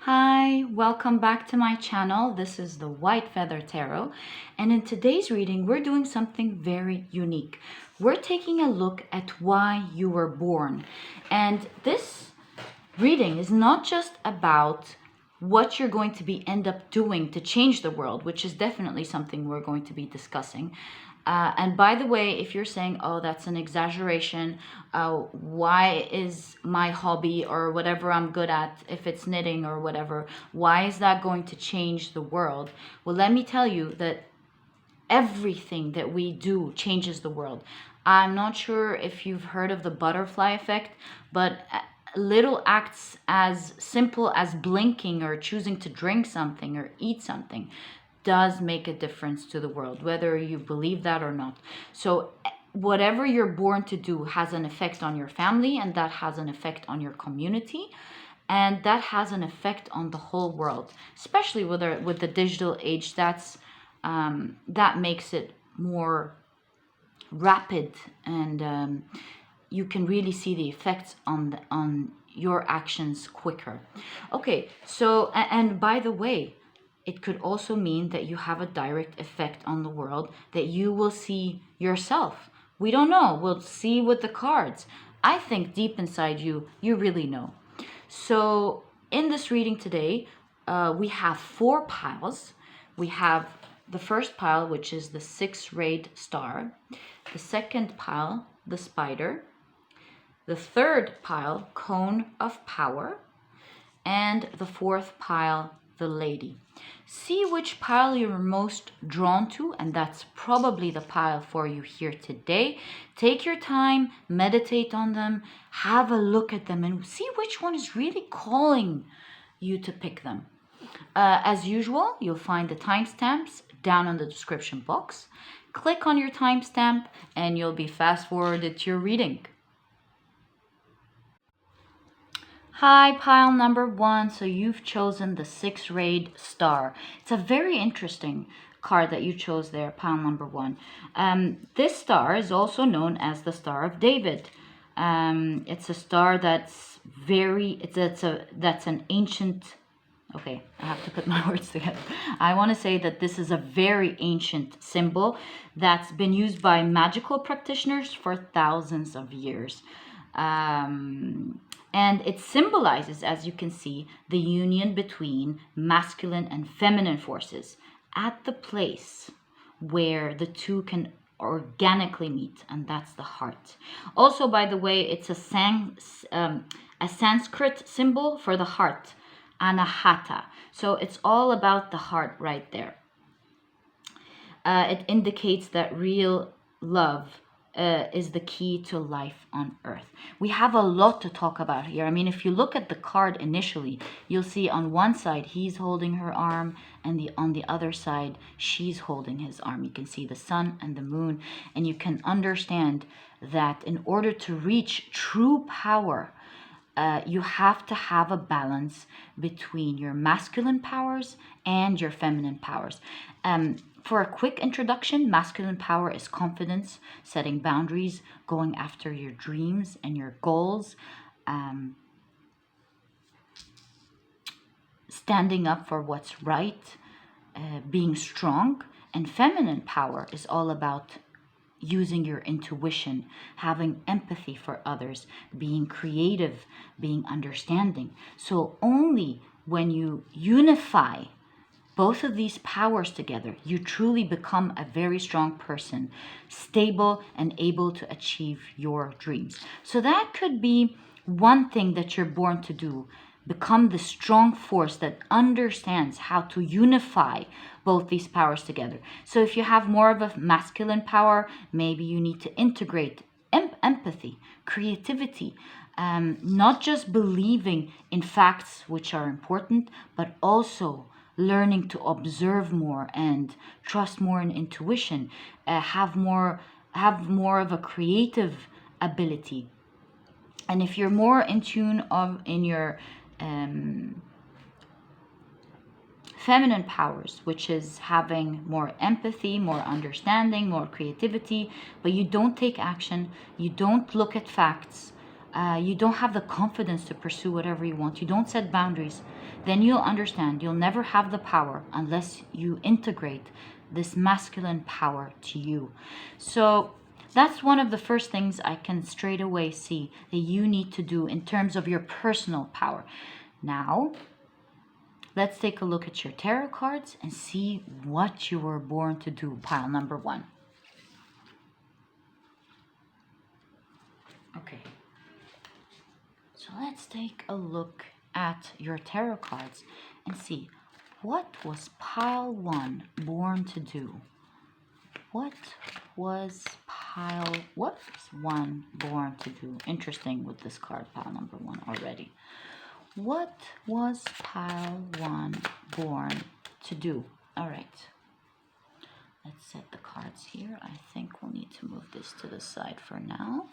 Hi, welcome back to my channel. This is the White Feather Tarot, and in today's reading we're doing something very unique. We're taking a look at why you were born, and this reading is not just about what you're going to end up doing to change the world, which is definitely something we're going to be discussing. And by the way, if you're saying, oh, that's an exaggeration, why is my hobby or whatever I'm good at, if it's knitting or whatever, why is that going to change the world? Well, let me tell you that everything that we do changes the world. I'm not sure if you've heard of the butterfly effect, but little acts as simple as blinking or choosing to drink something or eat something does make a difference to the world, whether you believe that or not. So whatever you're born to do has an effect on your family, and that has an effect on your community, and that has an effect on the whole world, especially with the digital age. That makes it more rapid, and you can really see the effects on your actions quicker. Okay, so and by the way, it could also mean that you have a direct effect on the world, that you will see yourself. We don't know. We'll see with the cards. I think deep inside you, you really know. So in this reading today, we have 4 piles. We have the first pile, which is the 6-rayed star. The second pile, the spider. The third pile, cone of power. And the fourth pile, the lady. See which pile you're most drawn to, and that's probably the pile for you here today. Take your time, meditate on them, have a look at them, and see which one is really calling you to pick them. As usual, you'll find the timestamps down in the description box. Click on your timestamp and you'll be fast forwarded to your reading. Hi, pile number 1. So you've chosen the 6-rayed star. It's a very interesting card that you chose there, pile number 1. This star is also known as the Star of David. It's a star that's that's an ancient. Okay, I have to put my words together. I want to say that this is a very ancient symbol that's been used by magical practitioners for thousands of years. And it symbolizes, as you can see, the union between masculine and feminine forces at the place where the two can organically meet, and that's the heart. Also, by the way, it's a Sanskrit symbol for the heart, anahata. So it's all about the heart right there. It indicates that real love is the key to life on earth. We have a lot to talk about here. I mean, if you look at the card initially, you'll see on one side he's holding her arm, and on the other side she's holding his arm. You can see the sun and the moon, and you can understand that in order to reach true power, you have to have a balance between your masculine powers and your feminine powers. For a quick introduction, masculine power is confidence, setting boundaries, going after your dreams and your goals, standing up for what's right, being strong. And feminine power is all about using your intuition, having empathy for others, being creative, being understanding. So only when you unify both of these powers together, you truly become a very strong person, stable and able to achieve your dreams. So that could be one thing that you're born to do. Become the strong force that understands how to unify both these powers together. So if you have more of a masculine power, maybe you need to integrate empathy, creativity, not just believing in facts which are important, but also learning to observe more and trust more in intuition, have more of a creative ability. And if you're more in tune in your feminine powers, which is having more empathy, more understanding, more creativity, but you don't take action, you don't look at facts, You don't have the confidence to pursue whatever you want, you don't set boundaries, then you'll understand you'll never have the power unless you integrate this masculine power to you. So that's one of the first things I can straight away see that you need to do in terms of your personal power. Now, let's take a look at your tarot cards and see what you were born to do, pile number 1. Okay. So let's take a look at your tarot cards and see what was pile 1 born to do. What was 1 born to do? Interesting with this card, pile number 1 already. What was pile 1 born to do? All right. Let's set the cards here. I think we'll need to move this to the side for now.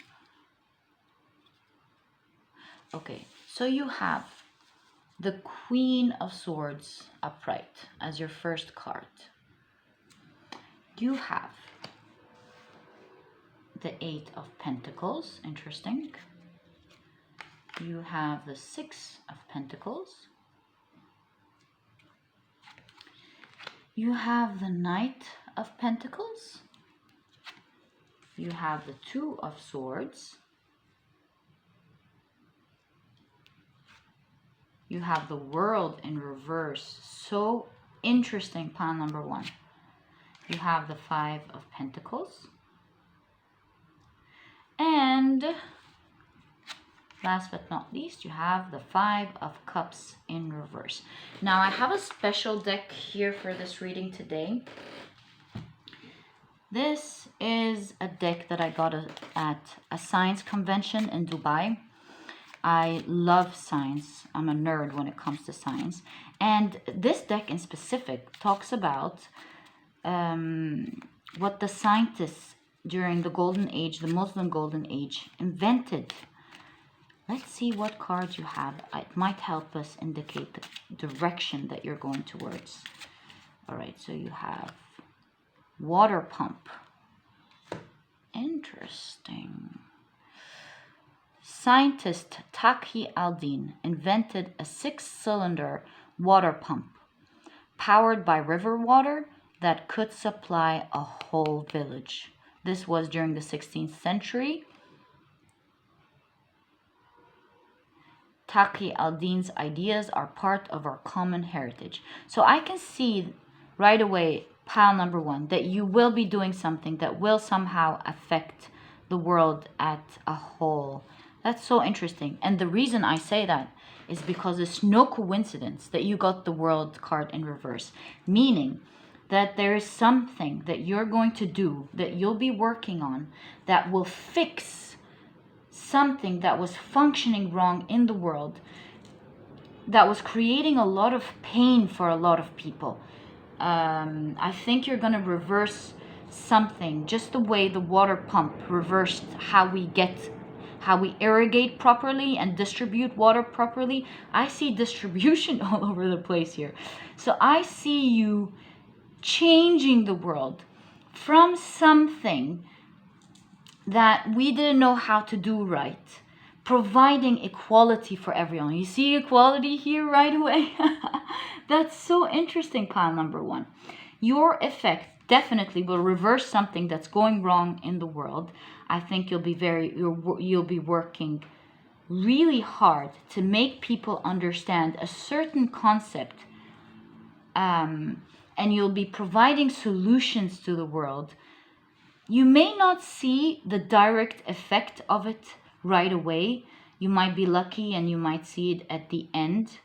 Okay, so you have the Queen of Swords upright as your first card. You have the 8 of Pentacles, interesting. You have the 6 of Pentacles. You have the Knight of Pentacles. You have the 2 of Swords. You have the World in reverse. So interesting, pile number 1. You have the 5 of Pentacles. And last but not least, you have the 5 of Cups in reverse. Now, I have a special deck here for this reading today. This is a deck that I got at a science convention in Dubai. I love science. I'm a nerd when it comes to science. And this deck in specific talks about what the scientists during the Golden Age, the Muslim Golden Age, invented. Let's see what cards you have. It might help us indicate the direction that you're going towards. All right, so you have water pump. Interesting. Scientist Taqi al-Din invented a 6-cylinder water pump powered by river water that could supply a whole village. This was during the 16th century. Taqi al-Din's ideas are part of our common heritage. So I can see right away, pile number 1, that you will be doing something that will somehow affect the world as a whole. That's so interesting. And the reason I say that is because it's no coincidence that you got the World card in reverse. Meaning that there is something that you're going to do, that you'll be working on, that will fix something that was functioning wrong in the world, that was creating a lot of pain for a lot of people. I think you're going to reverse something, just the way the water pump reversed how we irrigate properly and distribute water properly. I see distribution all over the place here. So I see you changing the world from something that we didn't know how to do right, providing equality for everyone. You see equality here right away? That's so interesting, pile number 1. Your effect definitely will reverse something that's going wrong in the world. I think you'll be working really hard to make people understand a certain concept, and you'll be providing solutions to the world. You may not see the direct effect of it right away. You might be lucky and you might see it at the end,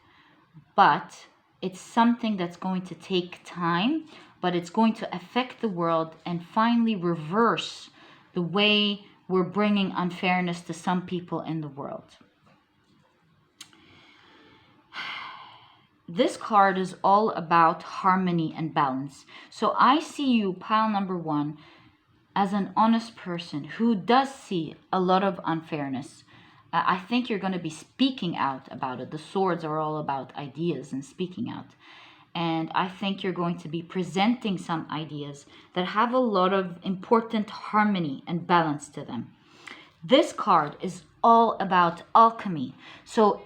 but it's something that's going to take time, but it's going to affect the world and finally reverse the way we're bringing unfairness to some people in the world. This card is all about harmony and balance. So I see you, pile number 1, as an honest person who does see a lot of unfairness. I think you're going to be speaking out about it. The swords are all about ideas and speaking out. And I think you're going to be presenting some ideas that have a lot of important harmony and balance to them. This card is all about alchemy. So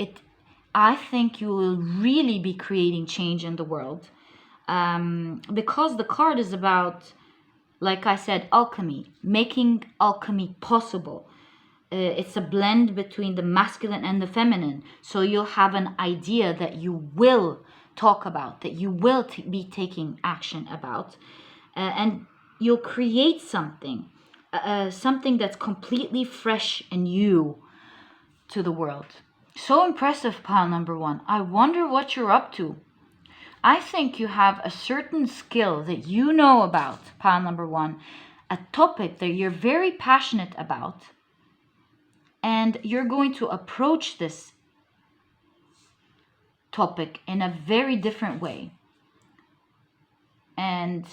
I think you will really be creating change in the world, because the card is about, like I said, alchemy, making alchemy possible. It's a blend between the masculine and the feminine. So you'll have an idea that you will talk about, that you will be taking action about, and you'll create something, something that's completely fresh and new to the world. So impressive, pile number one. I wonder what you're up to. I think you have a certain skill that you know about, pile number one, a topic that you're very passionate about, and you're going to approach this topic in a very different way. And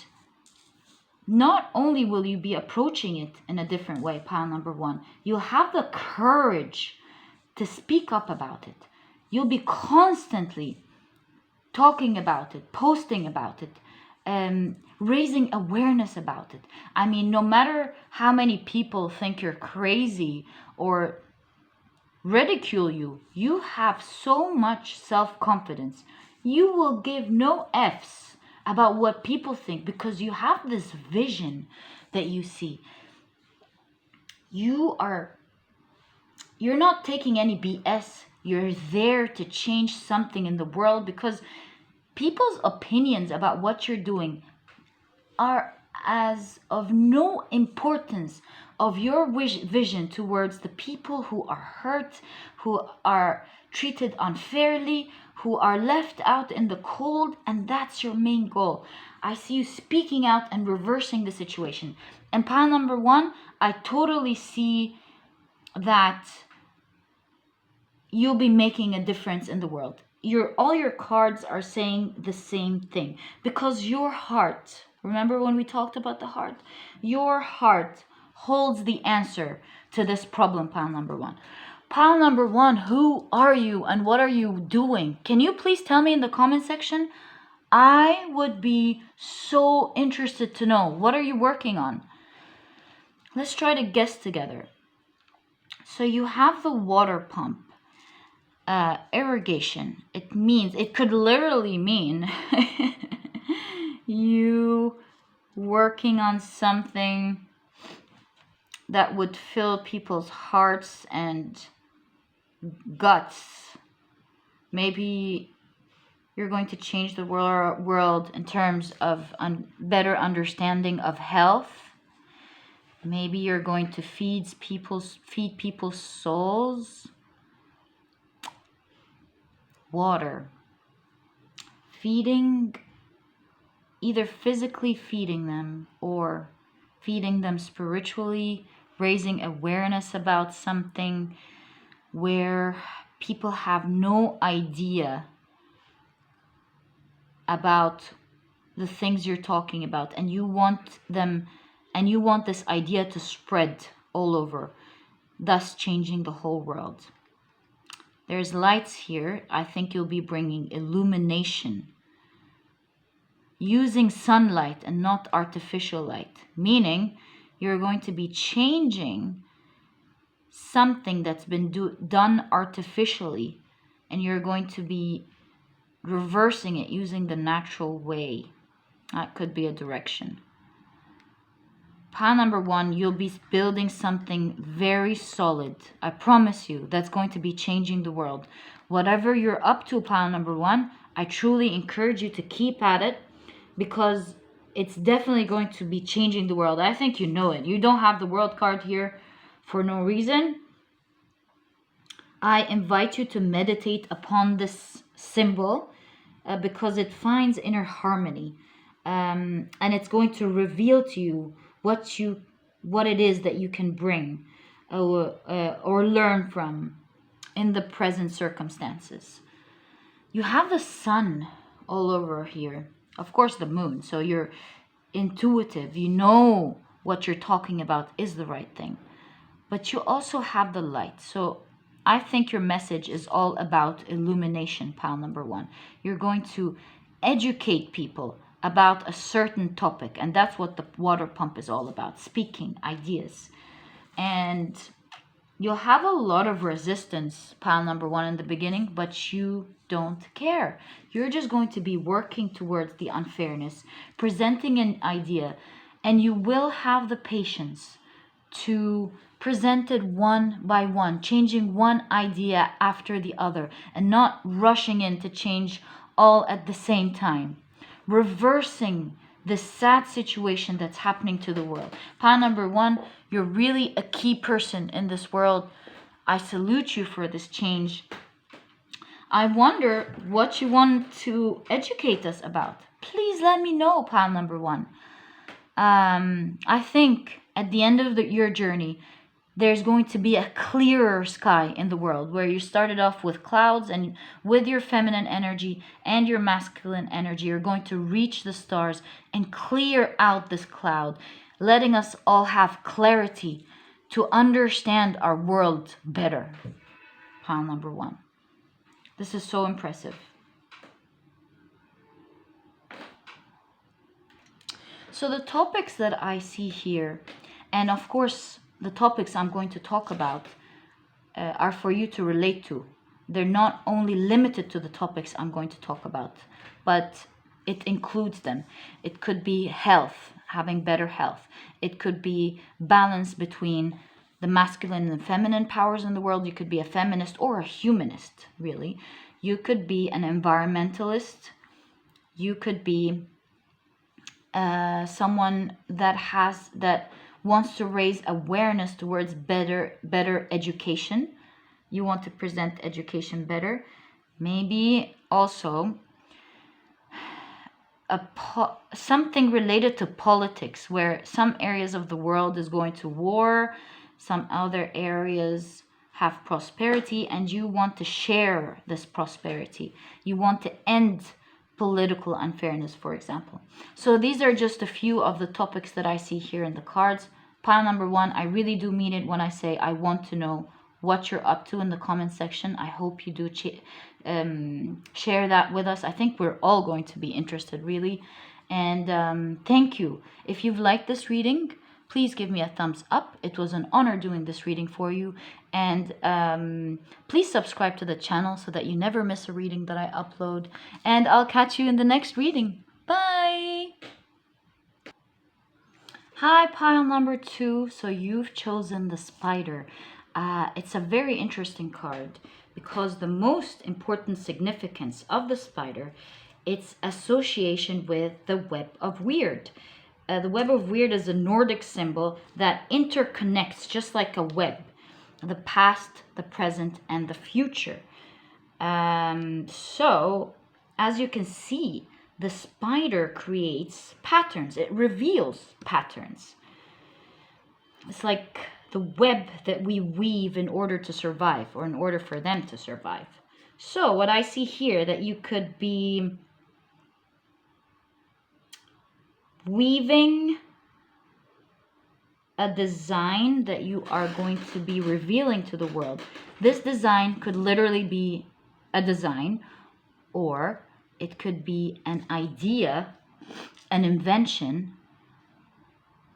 not only will you be approaching it in a different way, pile number one, you'll have the courage to speak up about it. You'll be constantly talking about it, posting about it, raising awareness about it. I mean, no matter how many people think you're crazy or ridicule you, you have so much self-confidence. You will give no F's about what people think, because you have this vision that you see. You're not taking any BS. You're there to change something in the world, because people's opinions about what you're doing are as of no importance of your vision towards the people who are hurt, who are treated unfairly, who are left out in the cold, and that's your main goal. I see you speaking out and reversing the situation. And pile number one, I totally see that you'll be making a difference in the world. All your cards are saying the same thing, because your heart, remember when we talked about the heart? Your heart holds the answer to this problem, pile number one. Pile number one, who are you and what are you doing? Can you please tell me in the comment section? I would be so interested to know. What are you working on? Let's try to guess together. So you have the water pump. Irrigation. It could literally mean you working on something that would fill people's hearts and guts. Maybe you're going to change the world in terms of better understanding of health. Maybe you're going to feed people's souls. Water. Feeding, either physically feeding them or feeding them spiritually, raising awareness about something where people have no idea about the things you're talking about, and you want this idea to spread all over, thus changing the whole world. There's lights here. I think you'll be bringing illumination, using sunlight and not artificial light, meaning you're going to be changing something that's been done artificially, and you're going to be reversing it using the natural way. That could be a direction. Pile number one, you'll be building something very solid. I promise you, that's going to be changing the world. Whatever you're up to, pile number one, I truly encourage you to keep at it, because it's definitely going to be changing the world. I think you know it. You don't have the world card here for no reason. I invite you to meditate upon this symbol, because it finds inner harmony, and it's going to reveal to you what it is that you can bring or learn from in the present circumstances. You have the sun all over here, of course the moon, so you're intuitive, you know what you're talking about is the right thing, but you also have the light. So I think your message is all about illumination, pile number one. You're going to educate people about a certain topic, and that's what the water pump is all about, speaking ideas. And You'll have a lot of resistance, pile number one, in the beginning, but you don't care. You're just going to be working towards the unfairness, presenting an idea, and you will have the patience to present it one by one, changing one idea after the other, and not rushing in to change all at the same time. Reversing the sad situation that's happening to the world. Pile number one, you're really a key person in this world. I salute you for this change. I wonder what you want to educate us about. Please let me know, pile number one. I think at the end of your journey, there's going to be a clearer sky in the world, where you started off with clouds, and with your feminine energy and your masculine energy, you're going to reach the stars and clear out this cloud, letting us all have clarity to understand our world better. Pile number one. This is so impressive. So the topics that I see here, and of course the topics I'm going to talk about, are for you to relate to. They're not only limited to the topics I'm going to talk about, but it includes them. It could be health, having better health. It could be balance between the masculine and feminine powers in the world. You could be a feminist or a humanist, really. You could be an environmentalist. You could be someone that wants to raise awareness towards better education. You want to present education better. Maybe also something related to politics, where some areas of the world is going to war, some other areas have prosperity, and you want to share this prosperity. You want to end political unfairness, for example. So these are just a few of the topics that I see here in the cards. Pile number one, I really do mean it when I say I want to know what you're up to in the comment section. I hope you do share that with us. I think we're all going to be interested, really. And thank you. If you've liked this reading, please give me a thumbs up. It was an honor doing this reading for you. And please subscribe to the channel so that you never miss a reading that I upload. And I'll catch you in the next reading. Bye! Hi, pile number two. So you've chosen the spider. It's a very interesting card, because the most important significance of the spider, its association with the web of weird. The web of weird is a Nordic symbol that interconnects, just like a web, the past, the present, and the future. So, as you can see, the spider creates patterns. It reveals patterns. It's like the web that we weave in order to survive, or in order for them to survive. So, what I see here, that you could be weaving a design that you are going to be revealing to the world. This design could literally be a design, or it could be an idea, an invention,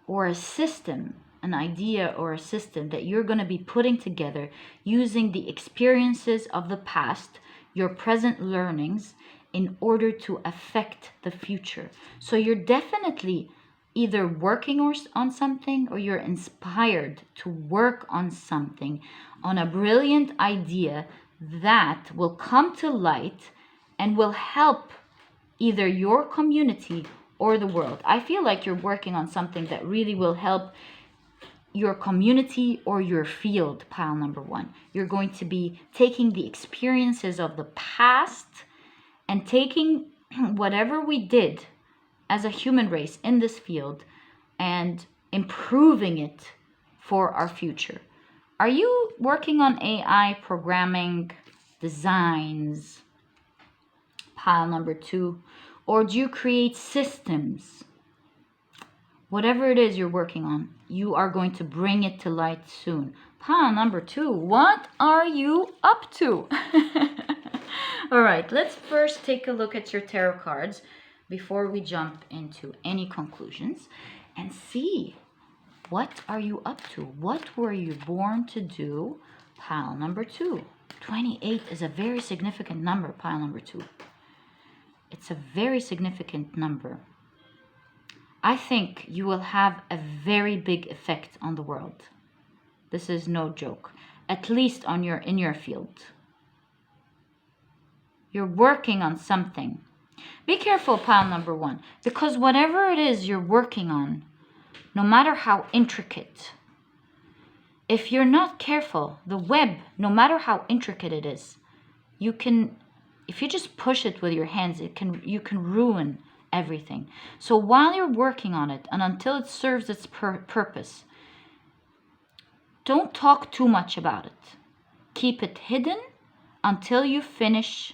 or a system, an idea or a system that you're going to be putting together using the experiences of the past, your present learnings, in order to affect the future. So you're definitely either working on something, or you're inspired to work on something, on a brilliant idea that will come to light and will help either your community or the world. I feel like you're working on something that really will help your community or your field, pile number one. You're going to be taking the experiences of the past and taking whatever we did as a human race in this field and improving it for our future. Are you working on AI programming, designs, pile number two? Or do you create systems? Whatever it is you're working on, you are going to bring it to light soon. Pile number two, what are you up to? All right, let's first take a look at your tarot cards before we jump into any conclusions, and see What are you up to? What were you born to do? Pile number 2. 28 is a very significant number, pile number 2. It's a very significant number. I think you will have a very big effect on the world. This is no joke. At least in your field. You're working on something. Be careful, pile number 1, because whatever it is you're working on, no matter how intricate, if you're not careful, the web, no matter how intricate it is, if you just push it with your hands, you can ruin everything. So while you're working on it and until it serves its purpose, don't talk too much about it. Keep it hidden until you finish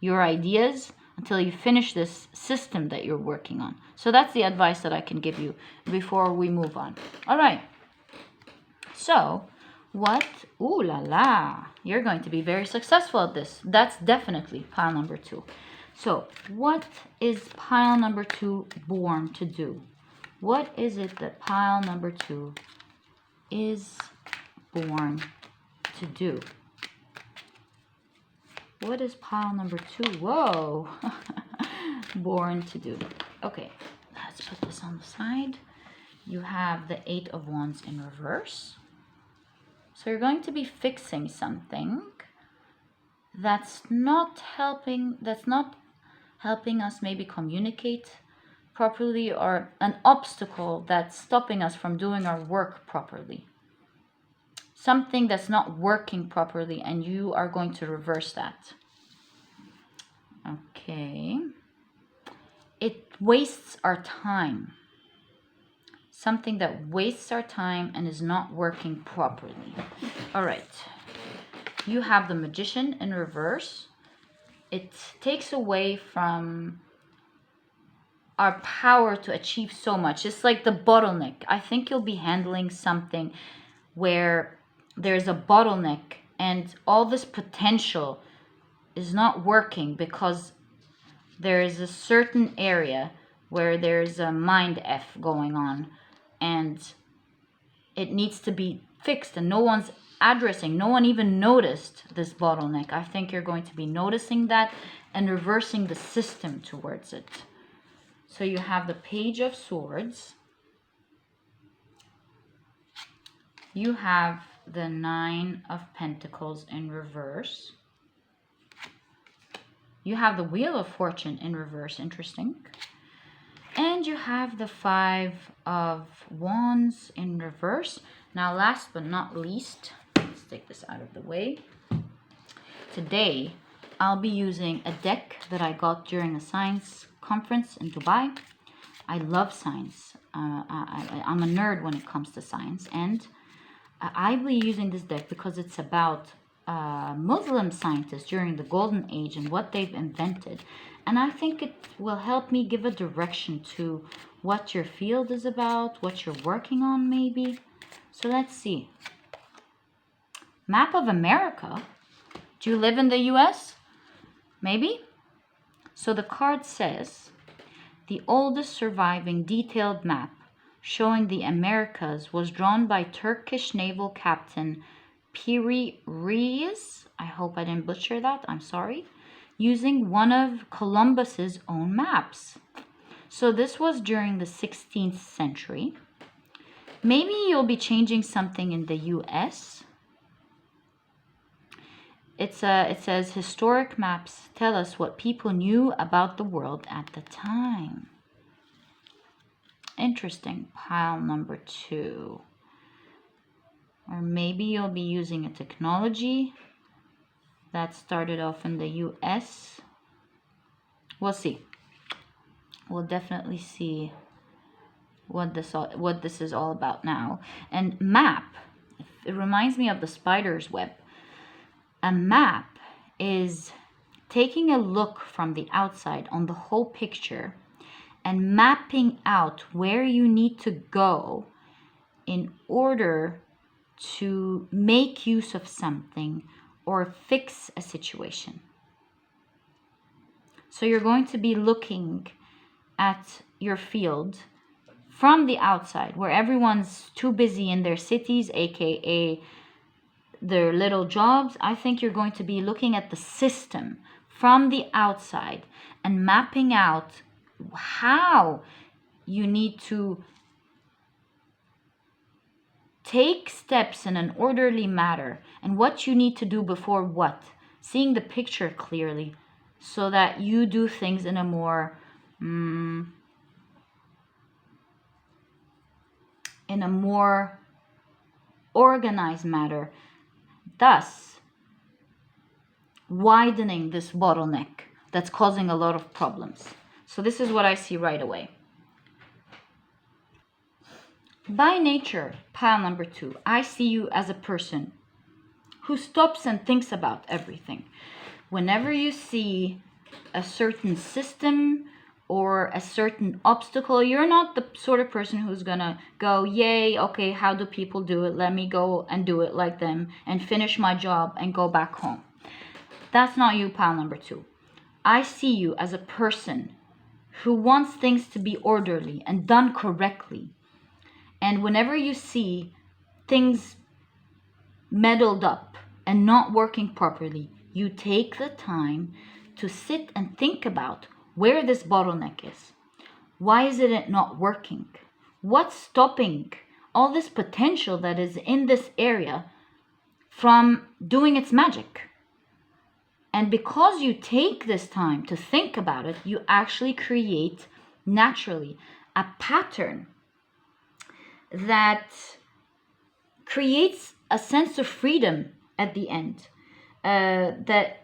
your ideas, until you finish this system that you're working on. So that's the advice that I can give you before we move on. All right. So ooh la la, you're going to be very successful at this. That's definitely pile number 2. So what is pile number 2 born to do? What is it that pile number 2 is born to do? What is pile number 2? Whoa. Born to do. Okay, let's put this on the side. You have the 8 of Wands in reverse. So you're going to be fixing something that's not helping us maybe communicate properly, or an obstacle that's stopping us from doing our work properly. Something that's not working properly, and you are going to reverse that. Okay. It wastes our time. Something that wastes our time and is not working properly. All right. You have the Magician in reverse. It takes away from our power to achieve so much. It's like the bottleneck. I think you'll be handling something where there's a bottleneck and all this potential is not working because there is a certain area where there's a mind F going on and it needs to be fixed, and no one's addressing, no one even noticed this bottleneck. I think you're going to be noticing that and reversing the system towards it. So you have the Page of Swords. You have the 9 of Pentacles in reverse. You have the Wheel of Fortune in reverse. Interesting. And you have the 5 of Wands in reverse. Now, last but not least, let's take this out of the way. Today, I'll be using a deck that I got during a science conference in Dubai. I love science. I'm a nerd when it comes to science. And I'll be using this deck because it's about Muslim scientists during the Golden Age and what they've invented. And I think it will help me give a direction to what your field is about, what you're working on maybe. So let's see. Map of America. Do you live in the US? Maybe? So the card says, the oldest surviving detailed map showing the Americas was drawn by Turkish naval captain Piri Reis. I hope I didn't butcher that. I'm sorry. Using one of Columbus's own maps. So this was during the 16th century. Maybe you'll be changing something in the US. It says historic maps tell us what people knew about the world at the time. Interesting. Pile number 2. Or maybe you'll be using a technology that started off in the US. We'll see. We'll definitely see what this is all about now. And map, it reminds me of the spider's web. A map is taking a look from the outside on the whole picture and mapping out where you need to go in order to make use of something or fix a situation. So you're going to be looking at your field from the outside, where everyone's too busy in their cities, aka their little jobs. I think you're going to be looking at the system from the outside and mapping out how you need to take steps in an orderly manner and what you need to do before what, seeing the picture clearly so that you do things in a more organized manner, thus widening this bottleneck that's causing a lot of problems. So this is what I see right away. By nature, pile number 2, I see you as a person who stops and thinks about everything. Whenever you see a certain system or a certain obstacle, you're not the sort of person who's gonna go, yay, okay, how do people do it? Let me go and do it like them and finish my job and go back home. That's not you, pile number 2. I see you as a person who wants things to be orderly and done correctly. And whenever you see things muddled up and not working properly, you take the time to sit and think about where this bottleneck is. Why is it not working? What's stopping all this potential that is in this area from doing its magic? And because you take this time to think about it, you actually create naturally a pattern that creates a sense of freedom at the end, that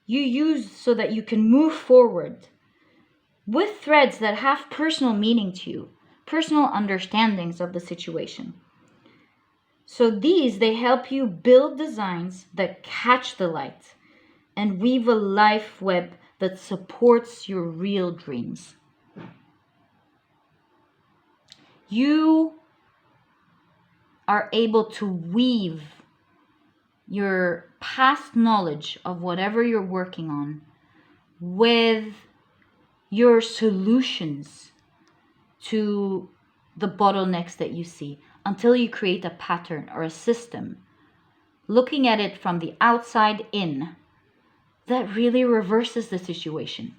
you use so that you can move forward with threads that have personal meaning to you, personal understandings of the situation. So they help you build designs that catch the light and weave a life web that supports your real dreams. You are able to weave your past knowledge of whatever you're working on with your solutions to the bottlenecks that you see until you create a pattern or a system, looking at it from the outside in, that really reverses the situation.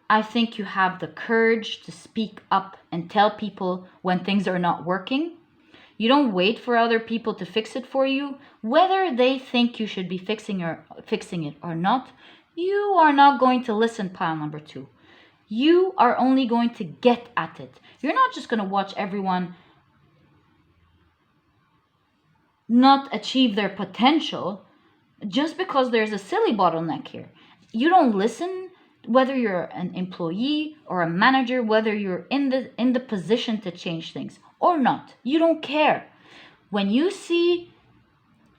I think you have the courage to speak up and tell people when things are not working. You don't wait for other people to fix it for you, whether they think you should be fixing it or not. You are not going to listen, pile number 2. You are only going to get at it. You're not just going to watch everyone not achieve their potential just because there's a silly bottleneck here. You don't listen, whether you're an employee or a manager, whether you're in the position to change things or not. You don't care. When you see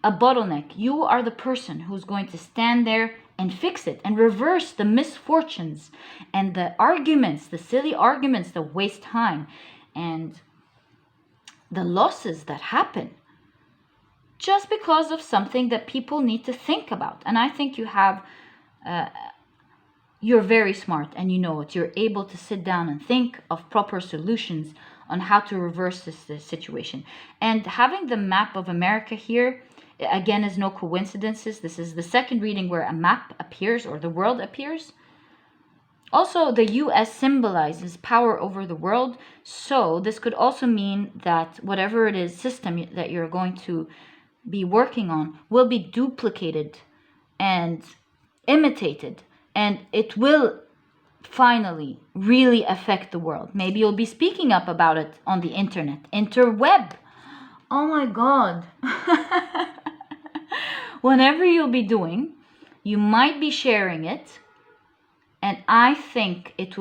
a bottleneck, you are the person who's going to stand there and fix it and reverse the misfortunes and the arguments, the silly arguments that waste time and the losses that happen just because of something that people need to think about. And I think you're very smart and you know it. You're able to sit down and think of proper solutions on how to reverse this situation. And having the map of America here, again, is no coincidences. This is the second reading where a map appears or the world appears. Also, the US symbolizes power over the world. So this could also mean that whatever it is, system that you're going to be working on will be duplicated and imitated. And it will finally really affect the world. Maybe you'll be speaking up about it on the internet. Interweb. Oh my God. Whenever you'll be doing, you might be sharing it. And I think it's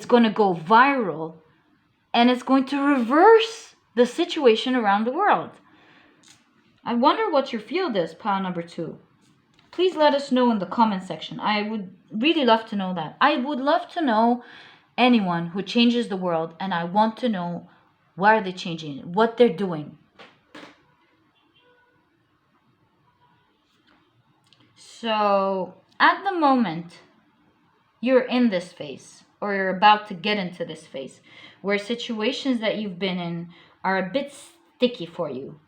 going to go viral and it's going to reverse the situation around the world. I wonder what your field is, pile number 2. Please let us know in the comment section. I would really love to know that. I would love to know anyone who changes the world, and I want to know why are they changing it, what they're doing. So at the moment, you're in this phase or you're about to get into this phase where situations that you've been in are a bit sticky for you.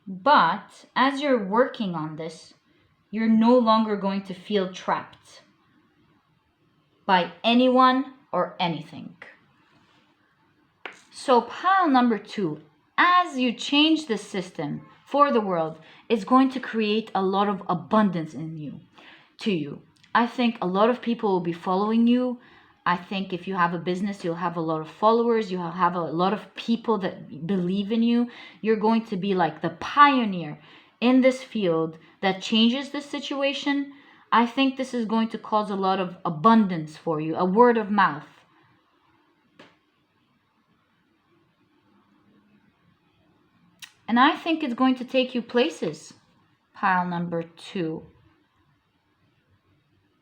But as you're working on this, you're no longer going to feel trapped by anyone or anything. So pile number 2, as you change the system for the world, it's going to create a lot of abundance to you. I think a lot of people will be following you. I think if you have a business, you'll have a lot of followers. You'll have a lot of people that believe in you. You're going to be like the pioneer in this field that changes the situation. I think this is going to cause a lot of abundance for you, a word of mouth. And I think it's going to take you places, pile number 2.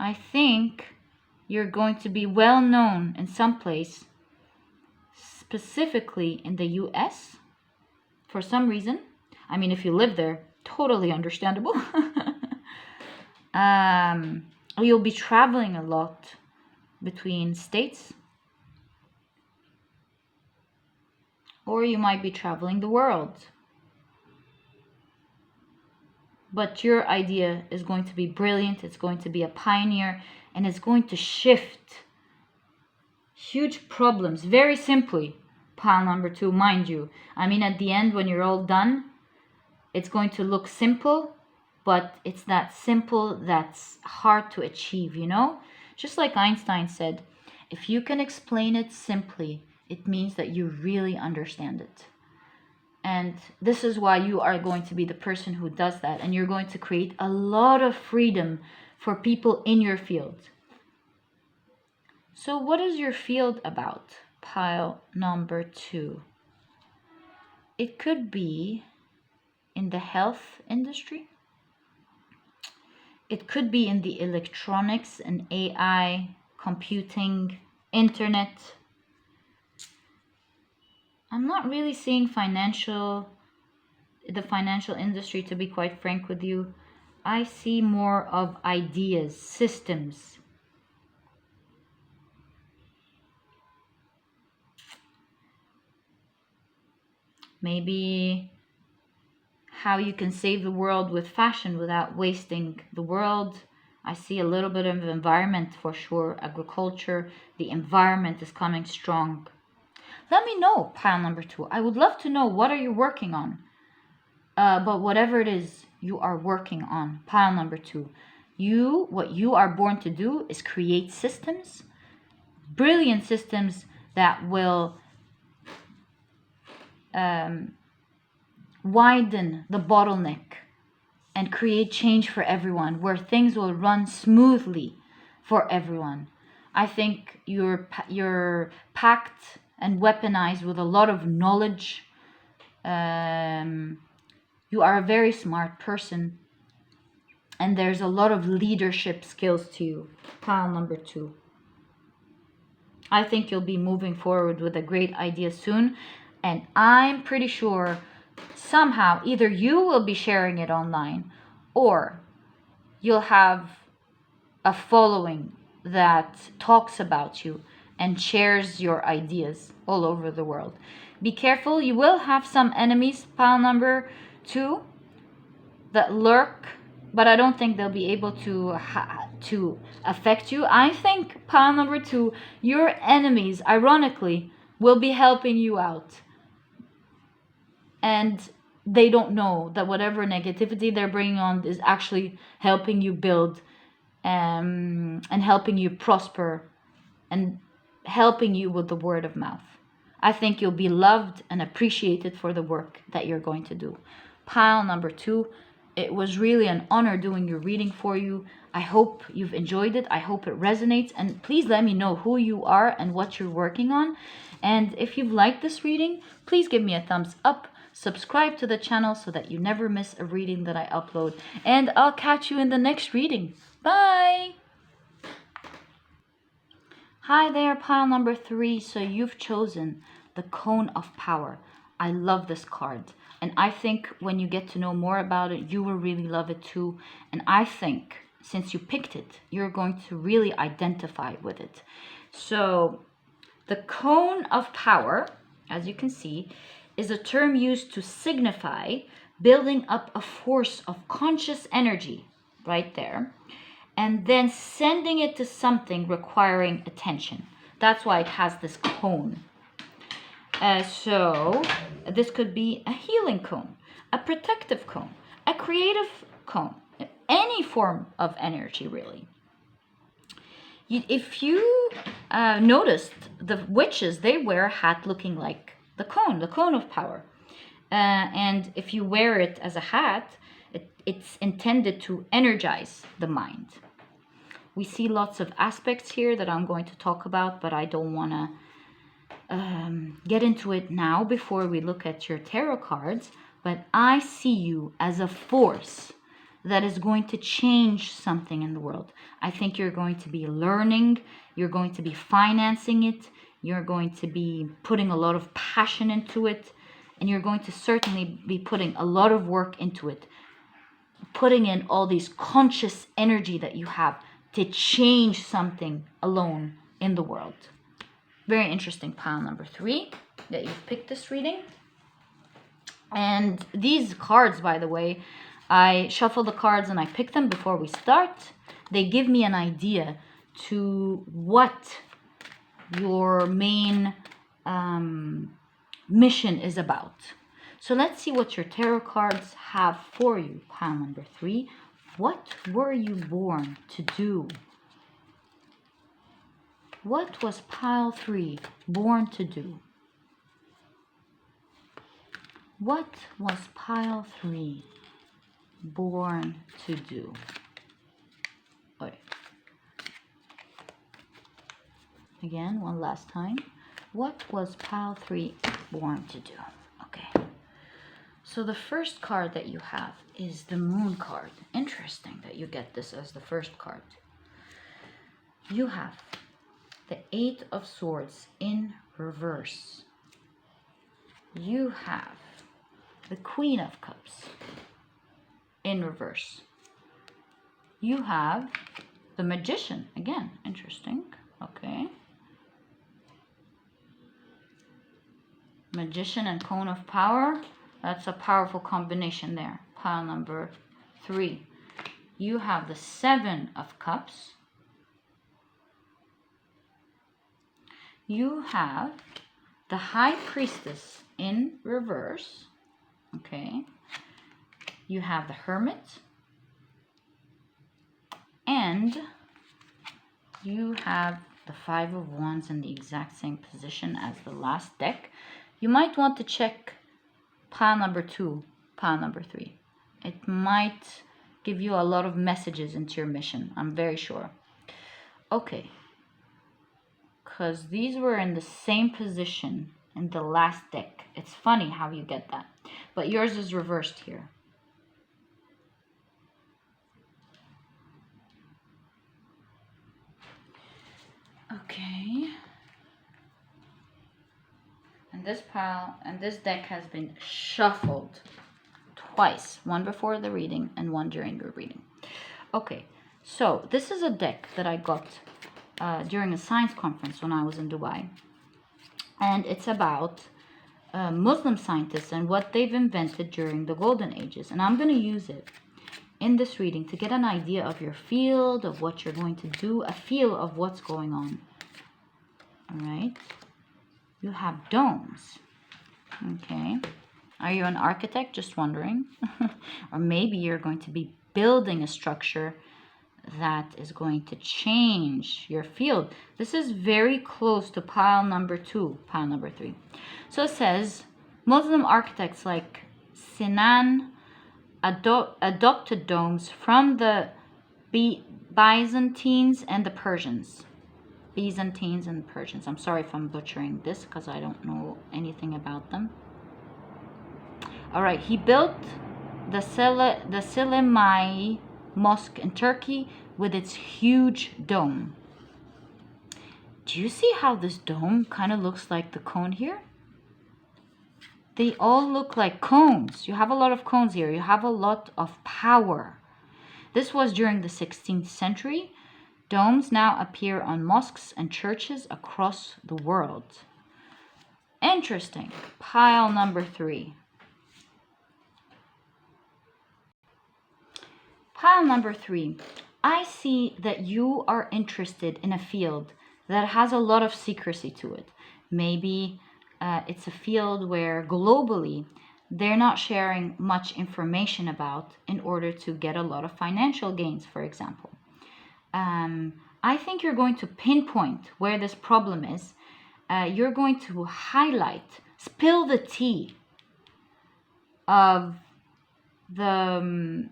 I think you're going to be well known in some place, specifically in the US, for some reason. I mean, if you live there, totally understandable. You'll be traveling a lot between states, or you might be traveling the world. But your idea is going to be brilliant, it's going to be a pioneer, and it's going to shift huge problems very simply. Pile number 2, mind you. I mean, at the end, when you're all done, it's going to look simple, but it's that simple that's hard to achieve, you know? Just like Einstein said, if you can explain it simply, it means that you really understand it. And this is why you are going to be the person who does that. And you're going to create a lot of freedom for people in your field. So what is your field about? Pile number 2. It could be in the health industry. It could be in the electronics and AI, computing, internet. I'm not really seeing the financial industry, to be quite frank with you. I see more of ideas, systems. Maybe how you can save the world with fashion without wasting the world. I see a little bit of environment for sure, agriculture. The environment is coming strong. Let me know, pile number 2. I would love to know, what are you working on? But whatever it is you are working on, pile number 2. What you are born to do is create systems, brilliant systems that will widen the bottleneck and create change for everyone, where things will run smoothly for everyone. I think you're packed and weaponized with a lot of knowledge. You are a very smart person, and there's a lot of leadership skills to you, pile number 2. I think you'll be moving forward with a great idea soon, and I'm pretty sure somehow either you will be sharing it online, or you'll have a following that talks about you and shares your ideas all over the world. Be careful, you will have some enemies, pile number 2, that lurk, but I don't think they'll be able to affect you. I think, pile number 2, your enemies, ironically, will be helping you out. And they don't know that whatever negativity they're bringing on is actually helping you build and helping you prosper and helping you with the word of mouth. I think you'll be loved and appreciated for the work that you're going to do. Pile number 2, it was really an honor doing your reading for you. I hope you've enjoyed it. I hope it resonates. And please let me know who you are and what you're working on. And if you've liked this reading, please give me a thumbs up. Subscribe to the channel so that you never miss a reading that I upload. And I'll catch you in the next reading. Bye! Hi there, pile number 3. So you've chosen the Cone of Power. I love this card. And I think when you get to know more about it, you will really love it too. And I think since you picked it, you're going to really identify with it. So the cone of power, as you can see, is a term used to signify building up a force of conscious energy right there, and then sending it to something requiring attention. That's why it has this cone. So this could be a healing cone, a protective cone, a creative cone, any form of energy, really. If you noticed, the witches, they wear a hat looking like the cone of power. And if you wear it as a hat, it's intended to energize the mind. We see lots of aspects here that I'm going to talk about, but I don't want to get into it now before we look at your tarot cards. But I see you as a force that is going to change something in the world. I think you're going to be learning, you're going to be financing it, you're going to be putting a lot of passion into it, and you're going to certainly be putting a lot of work into it, putting in all these conscious energy that you have to change something alone in the world. Very interesting, pile number 3, that you've picked this reading. And these cards, by the way, I shuffle the cards and I pick them before we start. They give me an idea to what your main mission is about. So let's see what your tarot cards have for you, pile number 3. What were you born to do? What was pile 3 born to do? What was pile 3 born to do? Again, one last time. What was pile 3 born to do? Okay. So the first card that you have is the Moon card. Interesting that you get this as the first card. You have the 8 of Swords in reverse. You have the Queen of Cups in reverse. You have the Magician. Again, interesting. Okay. Magician and Cone of Power. That's a powerful combination there. Pile number 3. You have the 7 of Cups. You have the High Priestess in reverse. Okay. You have the Hermit. And you have the 5 of Wands in the exact same position as the last deck. You might want to check pile number 2, pile number 3. It might give you a lot of messages into your mission, I'm very sure. Okay. Because these were in the same position in the last deck. It's funny how you get that. But yours is reversed here. Okay. And this pile and this deck has been shuffled twice. One before the reading and one during the reading. Okay. So this is a deck that I got during a science conference when I was in Dubai. And it's about Muslim scientists and what they've invented during the golden ages. And I'm going to use it in this reading to get an idea of your field, of what you're going to do, a feel of what's going on. All right. You have domes. Okay. Are you an architect? Just wondering. Or maybe you're going to be building a structure that is going to change your field. This is very close to pile number 2, pile number 3. So it says, Muslim architects like Sinan adopted domes from the Byzantines and the Persians. Byzantines and Persians. I'm sorry if I'm butchering this because I don't know anything about them. All right, he built the Selimiye Mosque in Turkey with its huge dome. Do you see how this dome kind of looks like the cone here? They all look like cones. You have a lot of cones here. You have a lot of power. This was during the 16th century. Domes now appear on mosques and churches across the world. Interesting. Pile number 3. Pile number 3. I see that you are interested in a field that has a lot of secrecy to it. Maybe it's a field where globally they're not sharing much information about in order to get a lot of financial gains, for example. I think you're going to pinpoint where this problem is. You're going to highlight, spill the tea of the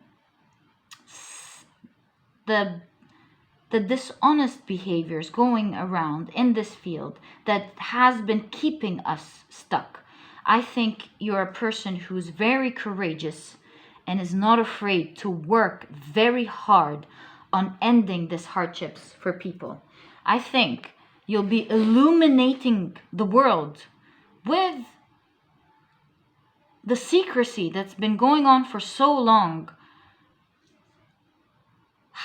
dishonest behaviors going around in this field that has been keeping us stuck. I think you're a person who's very courageous and is not afraid to work very hard on ending these hardships for people. I think you'll be illuminating the world with the secrecy that's been going on for so long,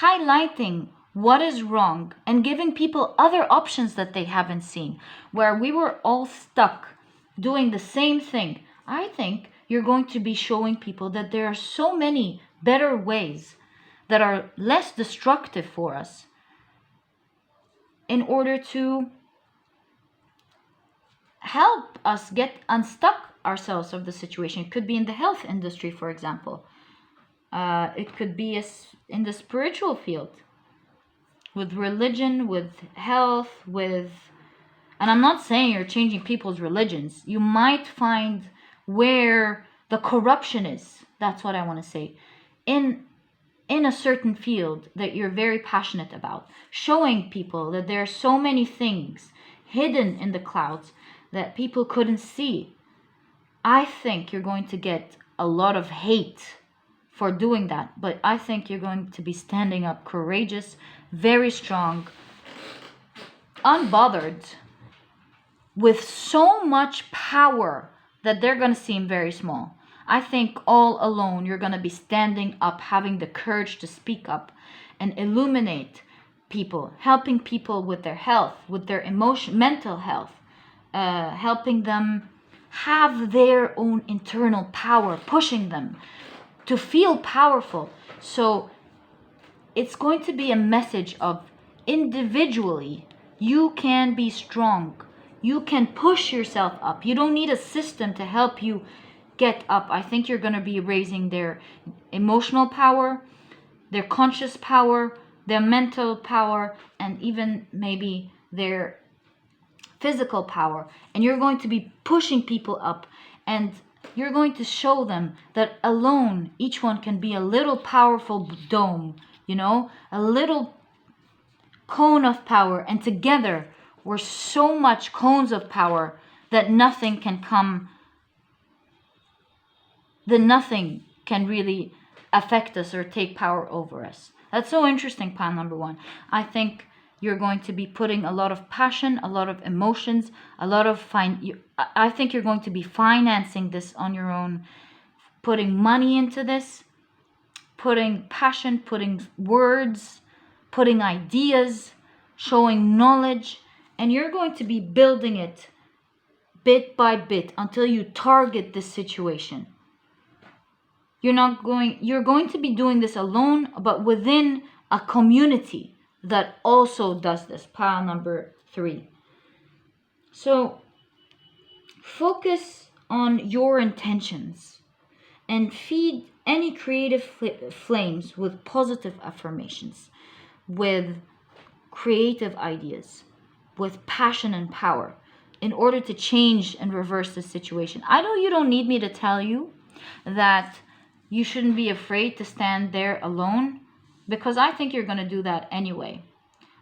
highlighting what is wrong and giving people other options that they haven't seen, where we were all stuck doing the same thing. I think you're going to be showing people that there are so many better ways that are less destructive for us in order to help us get unstuck ourselves of the situation. It could be in the health industry, for example. It could be in the spiritual field, with religion, with health, and I'm not saying you're changing people's religions. You might find where the corruption is. That's what I want to say. In a certain field that you're very passionate about, showing people that there are so many things hidden in the clouds that people couldn't see. I think you're going to get a lot of hate for doing that, but I think you're going to be standing up courageous, very strong, unbothered, with so much power that they're going to seem very small. I think all alone you're going to be standing up, having the courage to speak up and illuminate people, helping people with their health, with their mental health, helping them have their own internal power, pushing them to feel powerful. So it's going to be a message of individually, you can be strong. You can push yourself up. You don't need a system to help you get up. I think you're going to be raising their emotional power, their conscious power, their mental power, and even maybe their physical power. And you're going to be pushing people up, and you're going to show them that alone, each one can be a little powerful dome, a little cone of power, and together we're so much cones of power that nothing can really affect us or take power over us. That's so interesting, pile number 1. I think you're going to be putting a lot of passion, a lot of emotions, I think you're going to be financing this on your own, putting money into this, putting passion, putting words, putting ideas, showing knowledge, and you're going to be building it bit by bit until you target this situation. You're going to be doing this alone, but within a community that also does this. Pile number 3. So focus on your intentions and feed any creative flames with positive affirmations, with creative ideas, with passion and power, in order to change and reverse the situation. I know you don't need me to tell you that you shouldn't be afraid to stand there alone, because I think you're going to do that anyway.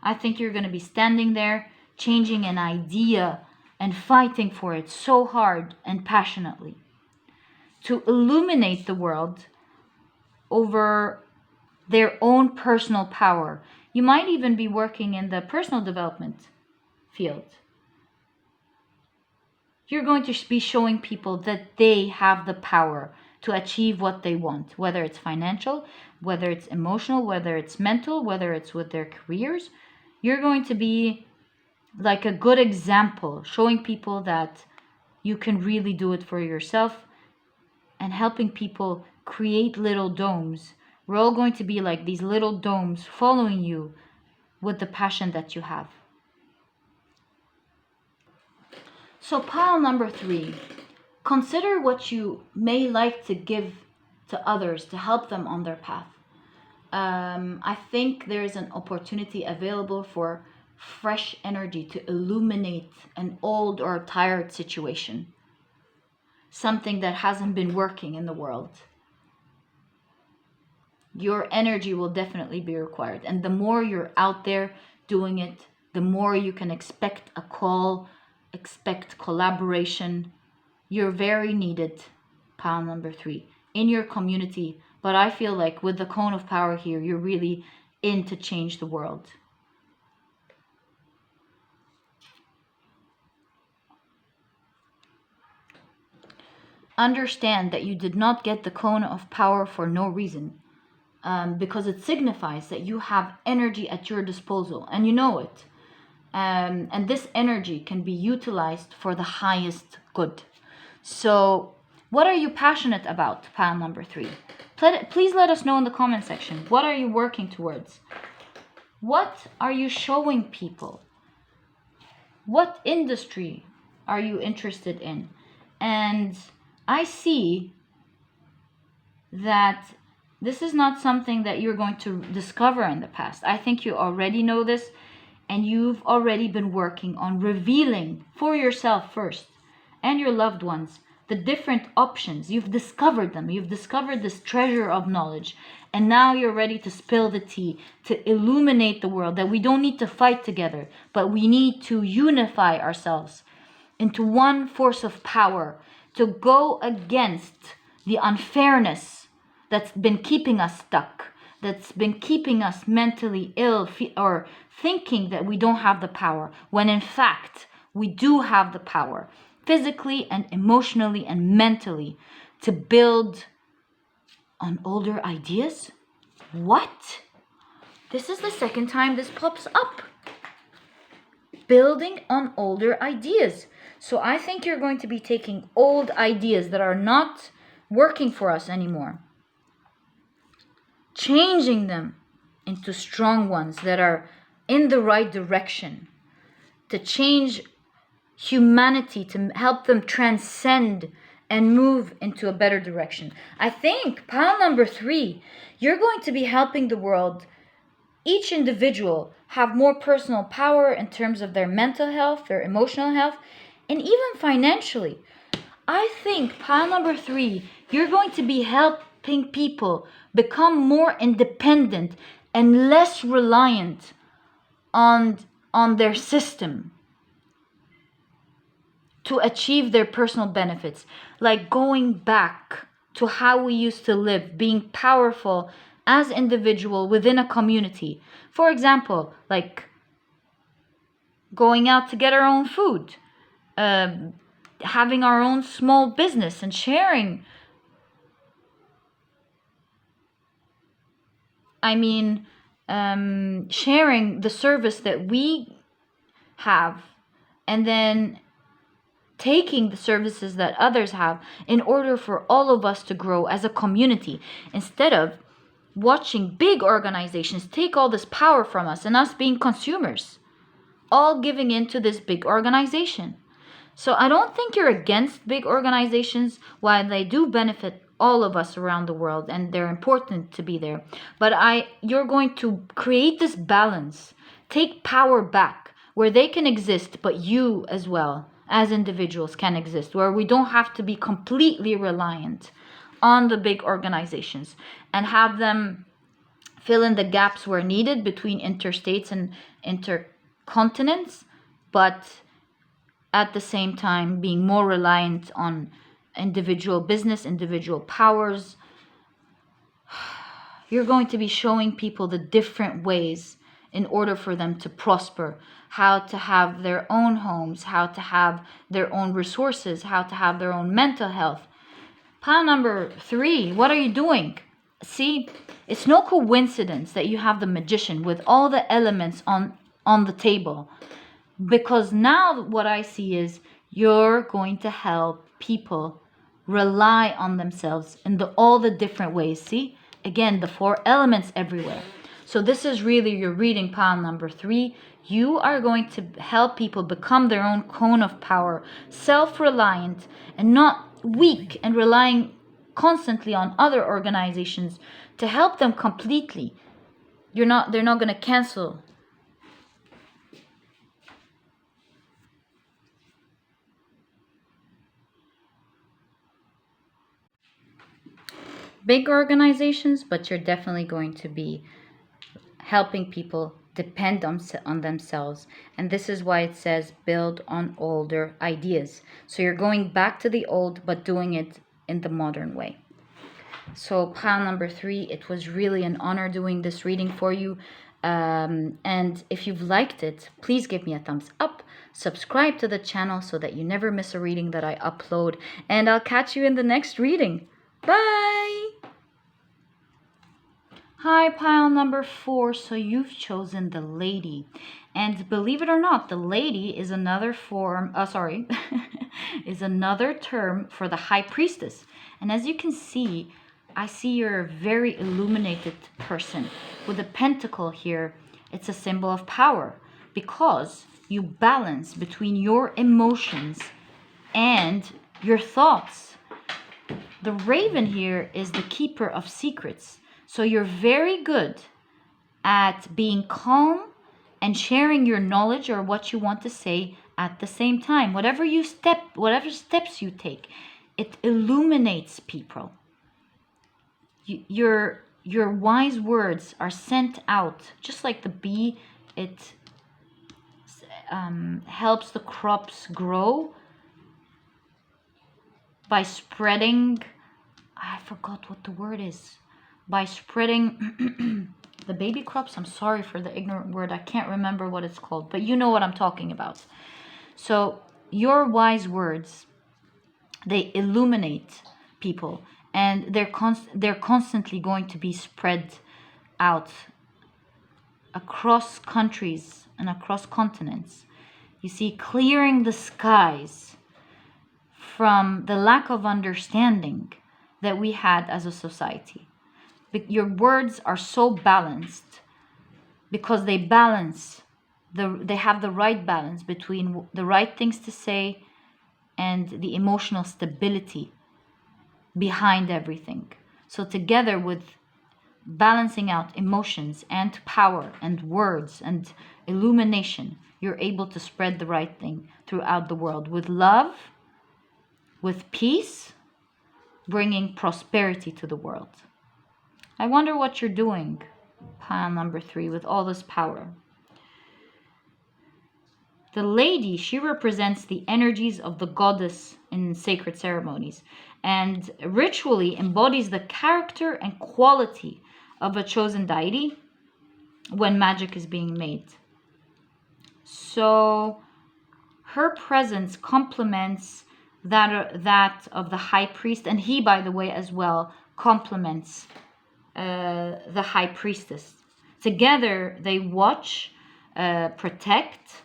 I think you're going to be standing there, changing an idea and fighting for it so hard and passionately to illuminate the world over their own personal power. You might even be working in the personal development field. You're going to be showing people that they have the power to achieve what they want, whether it's financial, whether it's emotional, whether it's mental, whether it's with their careers. You're going to be like a good example, showing people that you can really do it for yourself and helping people create little domes. We're all going to be like these little domes following you with the passion that you have. So pile number 3, consider what you may like to give to others to help them on their path. I think there is an opportunity available for fresh energy to illuminate an old or tired situation, something that hasn't been working in the world. Your energy will definitely be required, and the more you're out there doing it, the more you can expect a call, expect collaboration. You're very needed, pile number 3, in your community. But I feel like with the cone of power here, you're really in to change the world. Understand that you did not get the cone of power for no reason, because it signifies that you have energy at your disposal and you know it. And this energy can be utilized for the highest good. So what are you passionate about, pile number 3? Please let us know in the comment section. What are you working towards? What are you showing people? What industry are you interested in? And I see that this is not something that you're going to discover in the past. I think you already know this, and you've already been working on revealing for yourself first and your loved ones the different options. You've discovered them. You've discovered this treasure of knowledge. And now you're ready to spill the tea, to illuminate the world, that we don't need to fight together, but we need to unify ourselves into one force of power to go against the unfairness that's been keeping us stuck, that's been keeping us mentally ill, or thinking that we don't have the power, when in fact we do have the power, physically and emotionally and mentally, to build on older ideas. What? This is the second time this pops up. Building on older ideas. So I think you're going to be taking old ideas that are not working for us anymore, changing them into strong ones that are in the right direction, to change humanity, to help them transcend and move into a better direction. I think, pile number 3, you're going to be helping the world, each individual, have more personal power in terms of their mental health, their emotional health, and even financially. I think, pile number 3, you're going to be helping people become more independent and less reliant on their system to achieve their personal benefits, like going back to how we used to live, being powerful as individual within a community. For example, like going out to get our own food, having our own small business and sharing. Sharing the service that we have, and then taking the services that others have, in order for all of us to grow as a community, instead of watching big organizations take all this power from us and us being consumers, all giving into this big organization. So I don't think you're against big organizations, while they do benefit all of us around the world and they're important to be there. But you're going to create this balance, take power back where they can exist, but you as well as individuals can exist, where we don't have to be completely reliant on the big organizations, and have them fill in the gaps where needed between interstates and intercontinents, but at the same time being more reliant on individual business, individual powers. You're going to be showing people the different ways in order for them to prosper, how to have their own homes, how to have their own resources, how to have their own mental health. Pile number 3, what are you doing? See, it's no coincidence that you have the magician with all the elements on the table. Because now what I see is you're going to help people rely on themselves in all the different ways. See, again, the 4 elements everywhere. So this is really your reading, pile number 3. You are going to help people become their own cone of power, self-reliant and not weak and relying constantly on other organizations to help them completely. They're not going to cancel. Big organizations, but you're definitely going to be helping people depend on themselves. And this is why it says build on older ideas. So you're going back to the old, but doing it in the modern way. So pile number 3, it was really an honor doing this reading for you. And if you've liked it, please give me a thumbs up. Subscribe to the channel so that you never miss a reading that I upload. And I'll catch you in the next reading. Bye! Hi, pile number 4. So you've chosen the lady. And believe it or not, the lady is another is another term for the high priestess. And as you can see, I see you're a very illuminated person. With a pentacle here, it's a symbol of power because you balance between your emotions and your thoughts. The raven here is the keeper of secrets. So you're very good at being calm and sharing your knowledge or what you want to say at the same time. Whatever steps you take, it illuminates people. Your wise words are sent out, just like the bee. It helps the crops grow by spreading. I forgot what the word is. By spreading the baby crops. I'm sorry for the ignorant word. I can't remember what it's called, but you know what I'm talking about. So your wise words, they illuminate people, and they're constantly going to be spread out across countries and across continents. You see, clearing the skies from the lack of understanding that we had as a society. Your words are so balanced because they have the right balance between the right things to say and the emotional stability behind everything. So together with balancing out emotions and power and words and illumination, you're able to spread the right thing throughout the world with love, with peace, bringing prosperity to the world. I wonder what you're doing, pile number 3, with all this power. The lady, she represents the energies of the goddess in sacred ceremonies and ritually embodies the character and quality of a chosen deity when magic is being made. So her presence complements that of the high priest, and he, by the way, as well, complements the high priestess. Together they watch, protect,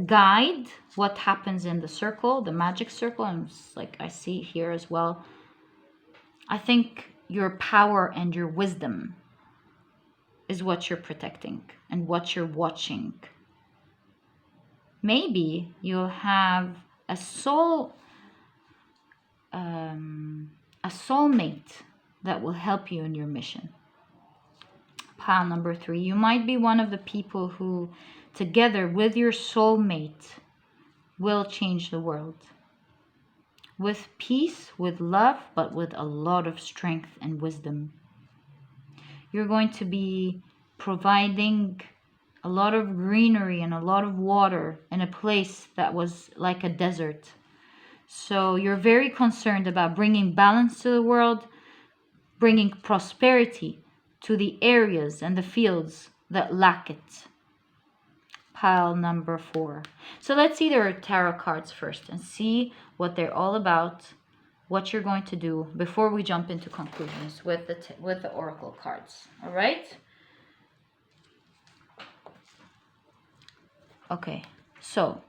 guide what happens in the circle, the magic circle, and like I see here as well. I think your power and your wisdom is what you're protecting and what you're watching. Maybe you'll have a soulmate that will help you in your mission. Pile number 3, you might be one of the people who, together with your soulmate, will change the world. With peace, with love, but with a lot of strength and wisdom. You're going to be providing a lot of greenery and a lot of water in a place that was like a desert. So you're very concerned about bringing balance to the world, bringing prosperity to the areas and the fields that lack it. Pile number 4. So let's see their tarot cards first and see what they're all about what you're going to do before we jump into conclusions with the oracle cards. All right? Okay. So,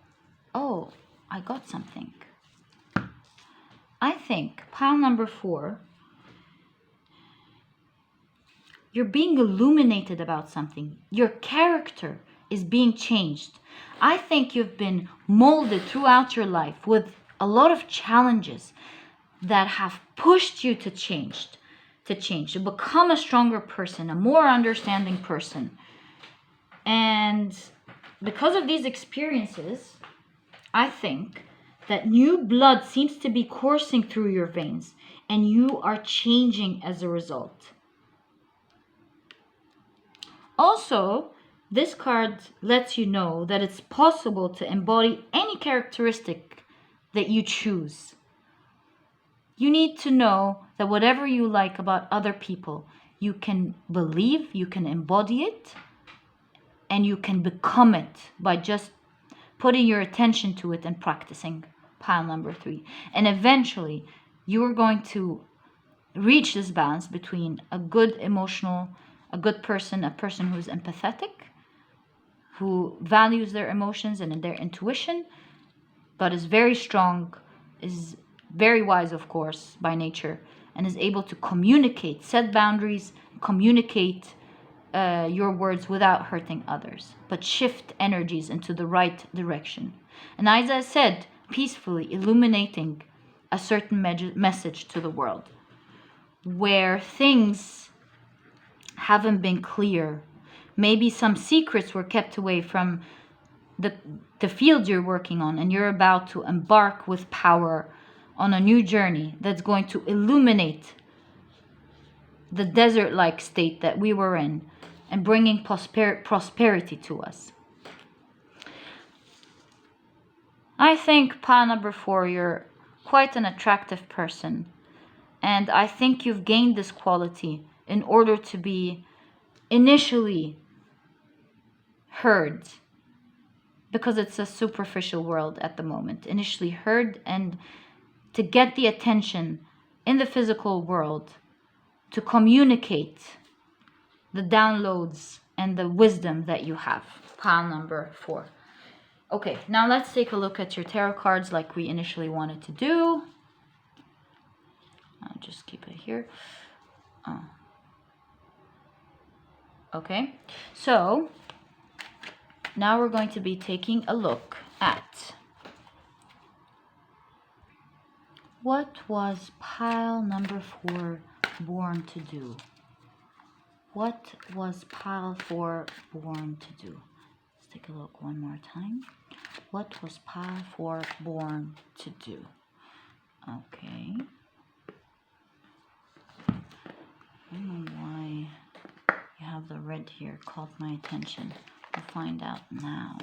oh, I got something. I think pile number 4, you're being illuminated about something. Your character is being changed. I think you've been molded throughout your life with a lot of challenges that have pushed you to change, to become a stronger person, a more understanding person. And because of these experiences, I think that new blood seems to be coursing through your veins, and you are changing as a result. Also, this card lets you know that it's possible to embody any characteristic that you choose. You need to know that whatever you like about other people, you can believe, you can embody it, and you can become it by just putting your attention to it and practicing pile number 3. And eventually, you are going to reach this balance between a good person, a person who's empathetic, who values their emotions and their intuition, but is very strong, is very wise, of course, by nature, and is able to communicate, set boundaries, communicate your words without hurting others, but shift energies into the right direction. And as I said, peacefully illuminating a certain message to the world where things haven't been clear. Maybe some secrets were kept away from the field you're working on, and you're about to embark with power on a new journey that's going to illuminate the desert-like state that we were in and bringing prosperity to us. I think pile number 4, you're quite an attractive person, and I think you've gained this quality in order to be initially heard, because it's a superficial world at the moment. Initially heard, and to get the attention in the physical world, to communicate the downloads and the wisdom that you have. Pile number 4. Okay, now let's take a look at your tarot cards like we initially wanted to do. I'll just keep it here. Okay, so now we're going to be taking a look at what was pile number 4 born to do. What was pile 4 born to do? Let's take a look one more time. What was pile 4 born to do? Okay. I don't know why you have the red here, caught my attention. We'll find out now.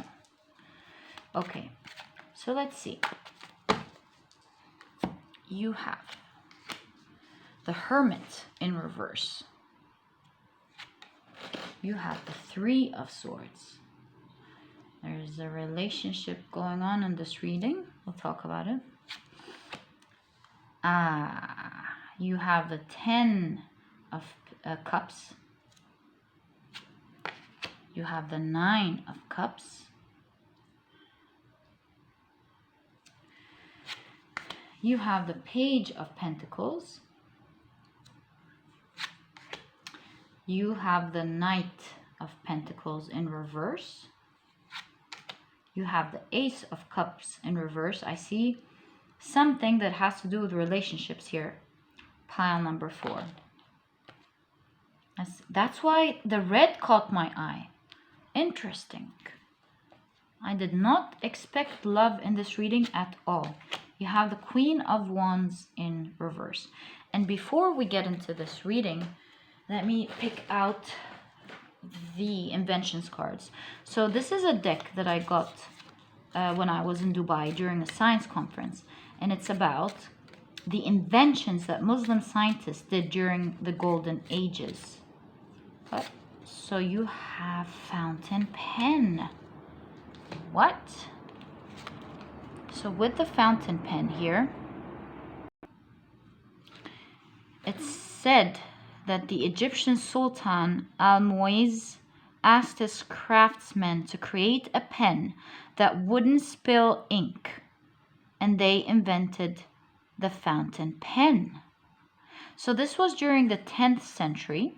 Okay, so let's see. You have the Hermit in reverse. You have the 3 of Swords. There's a relationship going on in this reading. We'll talk about it. You have the 10 of Cups. You have the 9 of Cups. You have the Page of Pentacles. You have the Knight of Pentacles in reverse. You have the Ace of Cups in reverse. I see something that has to do with relationships here. Pile number 4. That's why the red caught my eye. Interesting. I did not expect love in this reading at all. You have the Queen of Wands in reverse. And before we get into this reading, let me pick out the inventions cards. So this is a deck that I got when I was in Dubai during a science conference, and it's about the inventions that Muslim scientists did during the golden ages. So you have fountain pen. What? So with the fountain pen here, It's said that the Egyptian Sultan Al-Muiz asked his craftsmen to create a pen that wouldn't spill ink, and they invented the fountain pen. So this was during the 10th century.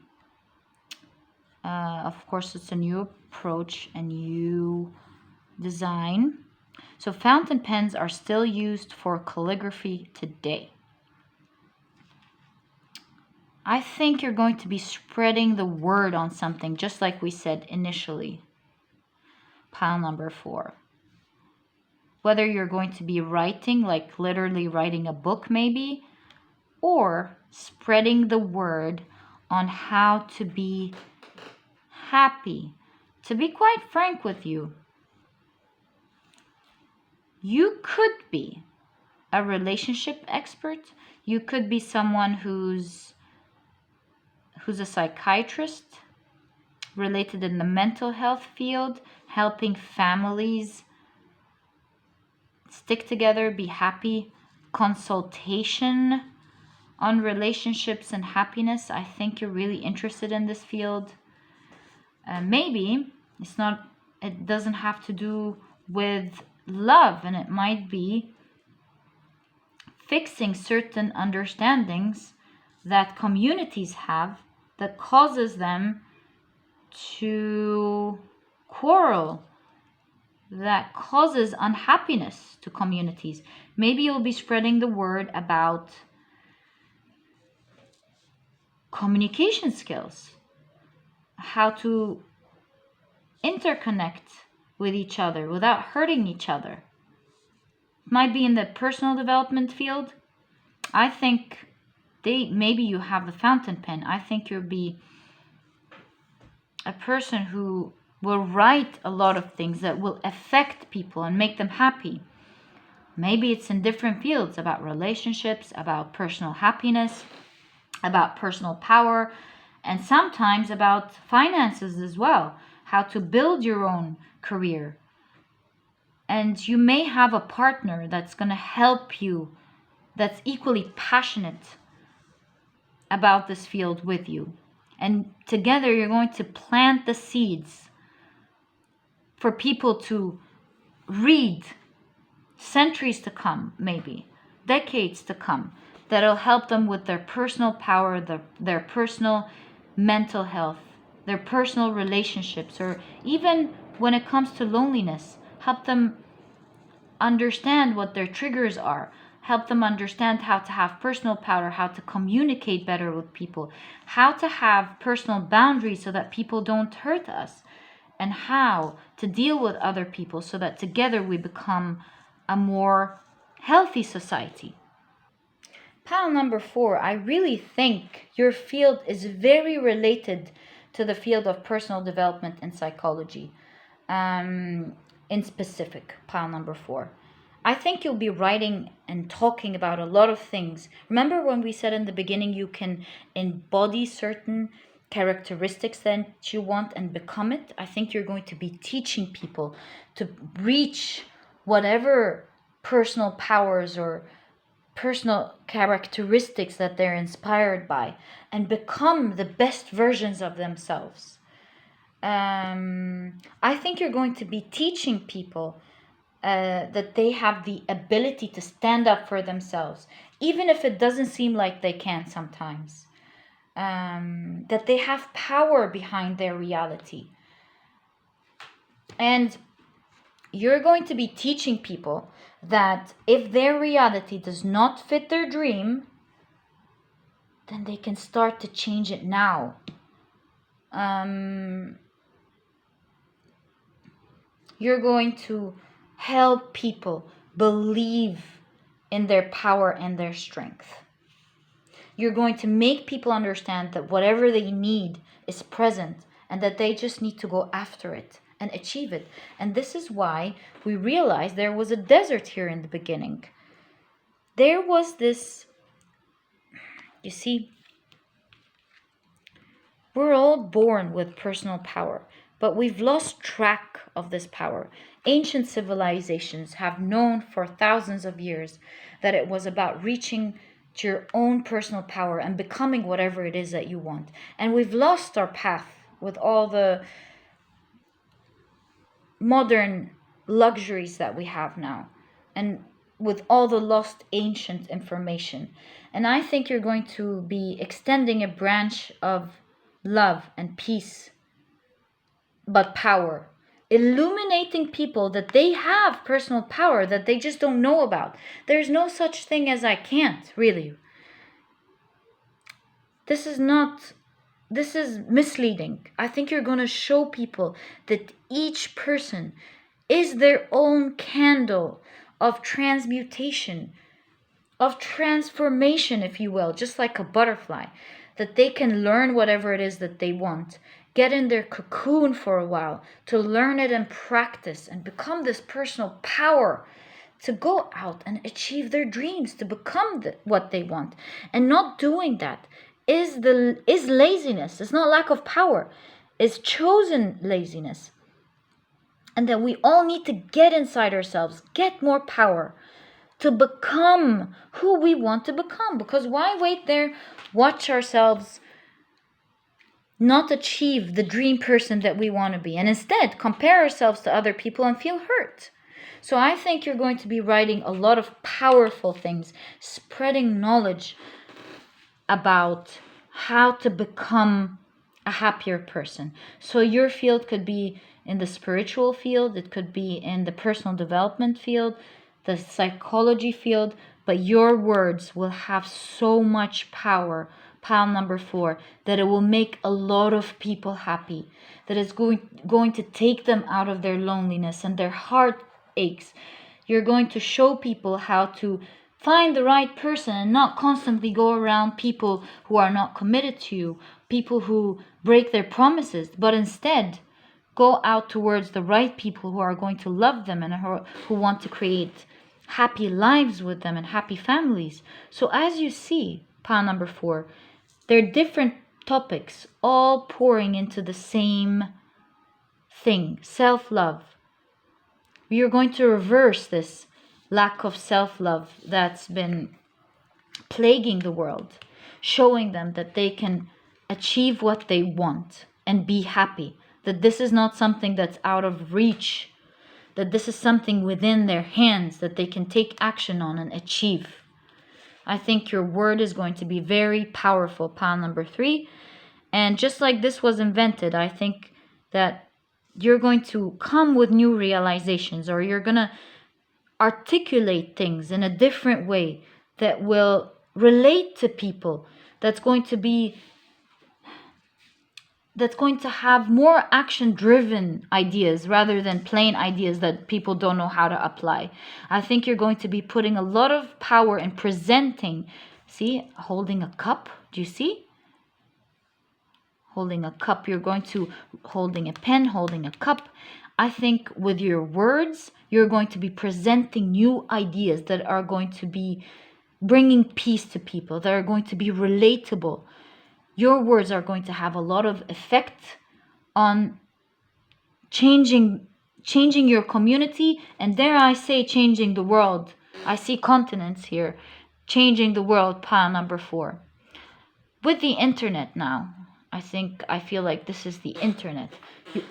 Of course, it's a new approach, a new design. So fountain pens are still used for calligraphy today. I think you're going to be spreading the word on something, just like we said initially. Pile number 4. Whether you're going to be writing, like literally writing a book maybe, or spreading the word on how to be happy. To be quite frank with you, you could be a relationship expert. You could be someone who's a psychiatrist related in the mental health field, helping families stick together, be happy. Consultation on relationships and happiness. I think you're really interested in this field. Maybe it doesn't have to do with love, and it might be fixing certain understandings that communities have that causes them to quarrel, that causes unhappiness to communities. Maybe you'll be spreading the word about communication skills, how to interconnect with each other without hurting each other. It might be in the personal development field. I think maybe you have the fountain pen. I think you'll be a person who will write a lot of things that will affect people and make them happy. Maybe it's in different fields, about relationships, about personal happiness, about personal power, and sometimes about finances as well, how to build your own career. And you may have a partner that's going to help you, that's equally passionate about this field with you. And together you're going to plant the seeds for people to read centuries to come, maybe decades to come, that'll help them with their personal power, their personal mental health, their personal relationships, or even when it comes to loneliness, help them understand what their triggers are, help them understand how to have personal power, how to communicate better with people, how to have personal boundaries so that people don't hurt us, and how to deal with other people so that together we become a more healthy society. Pile number 4, I really think your field is very related to the field of personal development and psychology. In specific, pile number 4. I think you'll be writing and talking about a lot of things. Remember when we said in the beginning you can embody certain characteristics that you want and become it? I think you're going to be teaching people to reach whatever personal powers or personal characteristics that they're inspired by and become the best versions of themselves. I think you're going to be teaching people that they have the ability to stand up for themselves, even if it doesn't seem like they can sometimes. That they have power behind their reality. And you're going to be teaching people that if their reality does not fit their dream, then they can start to change it now. You're going to help people believe in their power and their strength. You're going to make people understand that whatever they need is present and that they just need to go after it and achieve it. And this is why we realized there was a desert here in the beginning. There was this, you see, we're all born with personal power, but we've lost track of this power. Ancient civilizations have known for thousands of years that it was about reaching to your own personal power and becoming whatever it is that you want. And we've lost our path with all the modern luxuries that we have now, and with all the lost ancient information. And I think you're going to be extending a branch of love and peace, but power, illuminating people that they have personal power that they just don't know about. There's no such thing as I can't, really. This is misleading. I think you're going to show people that each person is their own candle of transmutation, of transformation, if you will, just like a butterfly, that they can learn whatever it is that they want, get in their cocoon for a while to learn it and practice and become this personal power to go out and achieve their dreams, to become what they want. And not doing that is laziness. It's not lack of power. It's chosen laziness. And that we all need to get inside ourselves, get more power to become who we want to become. Because why wait there, watch ourselves not achieve the dream person that we want to be, and instead compare ourselves to other people and feel hurt? So I think you're going to be writing a lot of powerful things, spreading knowledge about how to become a happier person. So your field could be in the spiritual field, it could be in the personal development field, the psychology field, but your words will have so much power, pile number 4, that it will make a lot of people happy, that it's going to take them out of their loneliness and their heartaches. You're going to show people how to find the right person and not constantly go around people who are not committed to you, people who break their promises, but instead go out towards the right people who are going to love them and who want to create happy lives with them and happy families. So as you see, pile number 4, they're different topics, all pouring into the same thing, self-love. You're going to reverse this lack of self-love that's been plaguing the world, showing them that they can achieve what they want and be happy, that this is not something that's out of reach, that this is something within their hands that they can take action on and achieve. I think your word is going to be very powerful, pile number 3. And just like this was invented, I think that you're going to come with new realizations, or you're going to articulate things in a different way that will relate to people, that's going to have more action-driven ideas rather than plain ideas that people don't know how to apply. I think you're going to be putting a lot of power in presenting. See, holding a cup. Do you see? Holding a cup. You're going to holding a pen, holding a cup. I think with your words, you're going to be presenting new ideas that are going to be bringing peace to people, that are going to be relatable. Your words are going to have a lot of effect on changing your community, and dare I say, changing the world. I see continents here. Changing the world, pile number 4. With the internet now, I feel like this is the internet.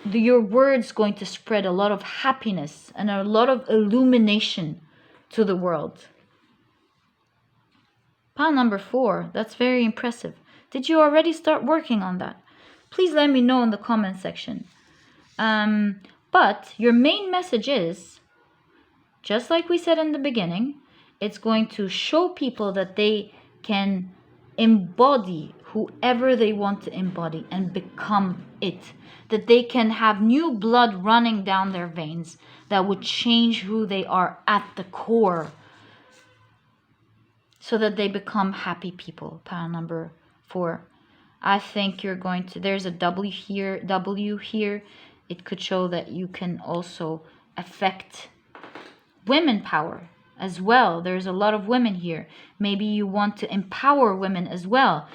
Your words going to spread a lot of happiness and a lot of illumination to the world. Pile number 4, that's very impressive. Did you already start working on that? Please let me know in the comment section. But your main message is, just like we said in the beginning, it's going to show people that they can embody whoever they want to embody and become it. That they can have new blood running down their veins that would change who they are at the core, so that they become happy people. Pile number 4. I think you're going to, there's a W here. It could show that you can also affect women power as well. There's a lot of women here. Maybe you want to empower women as well.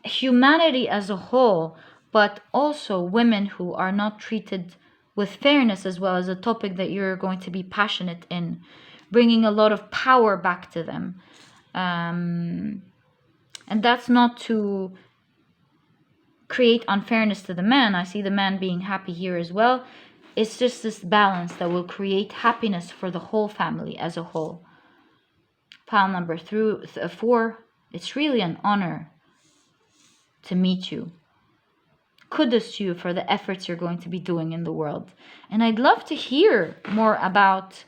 Humanity as a whole, but also women who are not treated with fairness as well, as a topic that you're going to be passionate in, bringing a lot of power back to them. And that's not to create unfairness to the man. I see the man being happy here as well. It's just this balance that will create happiness for the whole family as a whole. Pile number 4, it's really an honor to meet you. Kudos to you for the efforts you're going to be doing in the world. And I'd love to hear more about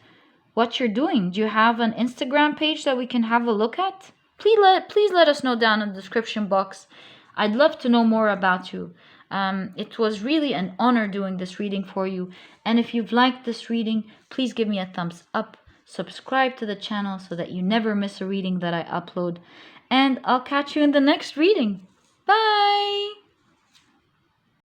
what you're doing. Do you have an Instagram page that we can have a look at? Please let us know down in the description box. I'd love to know more about you. It was really an honor doing this reading for you. And if you've liked this reading, please give me a thumbs up. Subscribe to the channel so that you never miss a reading that I upload. And I'll catch you in the next reading. Bye!